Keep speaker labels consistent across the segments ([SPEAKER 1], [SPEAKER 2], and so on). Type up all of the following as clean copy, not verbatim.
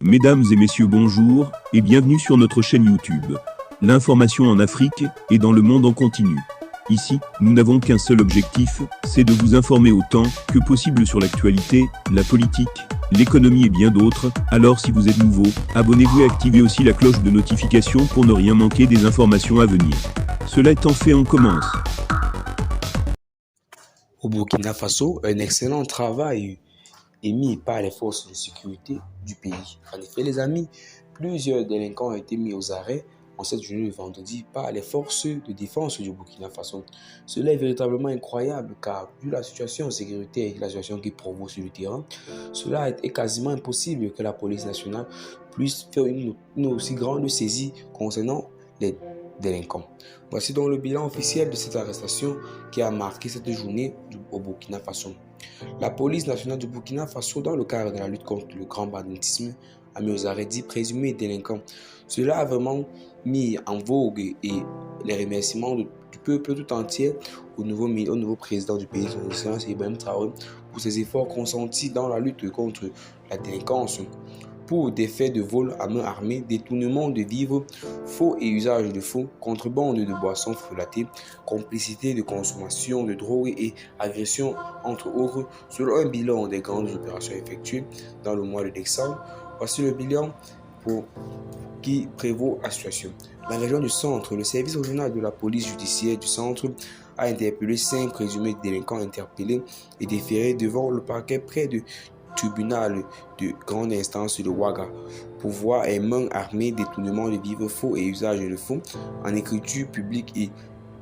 [SPEAKER 1] Mesdames et messieurs, bonjour et bienvenue sur notre chaîne YouTube. L'information en Afrique et dans le monde en continu. Ici, nous n'avons qu'un seul objectif, c'est de vous informer autant que possible sur l'actualité, la politique, l'économie et bien d'autres. Alors si vous êtes nouveau, abonnez-vous et activez aussi la cloche de notification pour ne rien manquer des informations à venir. Cela étant fait, on commence.
[SPEAKER 2] Au Burkina Faso, un excellent travail est mis par les forces de sécurité du pays. En effet, les amis, plusieurs délinquants ont été mis aux arrêts en cette journée de vendredi par les forces de défense du Burkina Faso. Cela est véritablement incroyable car, vu la situation sécuritaire et la situation qui provoque sur le terrain, cela est quasiment impossible que la police nationale puisse faire une aussi grande saisie concernant les délinquants. Voici donc le bilan officiel de cette arrestation qui a marqué cette journée au Burkina Faso. La police nationale du Burkina Faso, dans le cadre de la lutte contre le grand banditisme, a mis aux arrêts 10 présumés délinquants. Cela a vraiment mis en vogue et les remerciements du peuple tout entier au nouveau président du pays, son excellence Ibrahim Traoré, pour ses efforts consentis dans la lutte contre la délinquance, pour des faits de vol à main armée, détournement de vivres, faux et usage de faux, contrebande de boissons frelatées, complicité de consommation de drogue et agression, entre autres, selon un bilan des grandes opérations effectuées dans le mois de décembre. Voici le bilan qui prévaut la situation. La région du centre, le service régional de la police judiciaire du centre a interpellé 5 présumés délinquants interpellés et déférés devant le parquet près du tribunal de grande instance de Ouaga pour voir et main armée, détournement de vivres faux et usage de faux en écriture publique et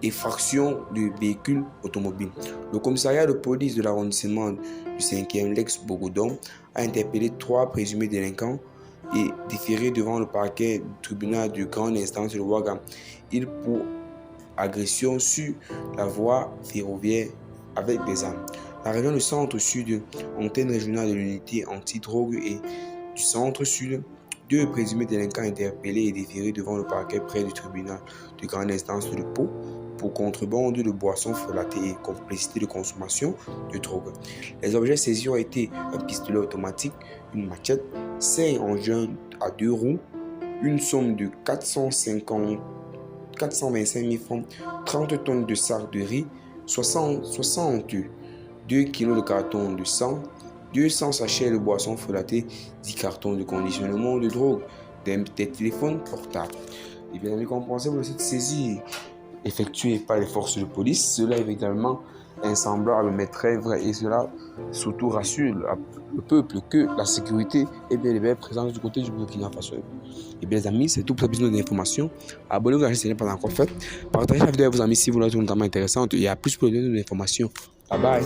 [SPEAKER 2] effraction de véhicules automobiles. Le commissariat de police de l'arrondissement du 5e Lex-Bogodon a interpellé 3 présumés délinquants et déféré devant le parquet du tribunal de grande instance de Ouaga. Ils pour agression sur la voie ferroviaire avec des armes. La région du centre-sud, antenne régionale de l'unité anti-drogue et du centre-sud, 2 présumés délinquants interpellés et déférés devant le parquet près du tribunal de grande instance de Pau pour contrebande de boissons frelatées et complicité de consommation de drogue. Les objets saisis ont été un pistolet automatique, une machette, 5 engins à 2 roues, une somme de 425 000 francs, 30 tonnes de sacs de riz, 2 kg de carton de sang, 200 sachets de boissons frelatées, 10 cartons de conditionnement de drogue, des téléphones portables. Et bien récompensé pour cette saisie effectuée par les forces de police, cela est évidemment insemblable, mais très vrai, et cela surtout rassure le peuple que la sécurité est bien et bien présente du côté du Burkina Faso. Et bien les amis, c'est tout pour cette vidéo d'information. Abonnez-vous à la chaîne si ce n'est pas encore fait. Partagez la vidéo avec vos amis si vous la trouvez notamment intéressante. Il y a plus pour donner d'informations. Bye bye.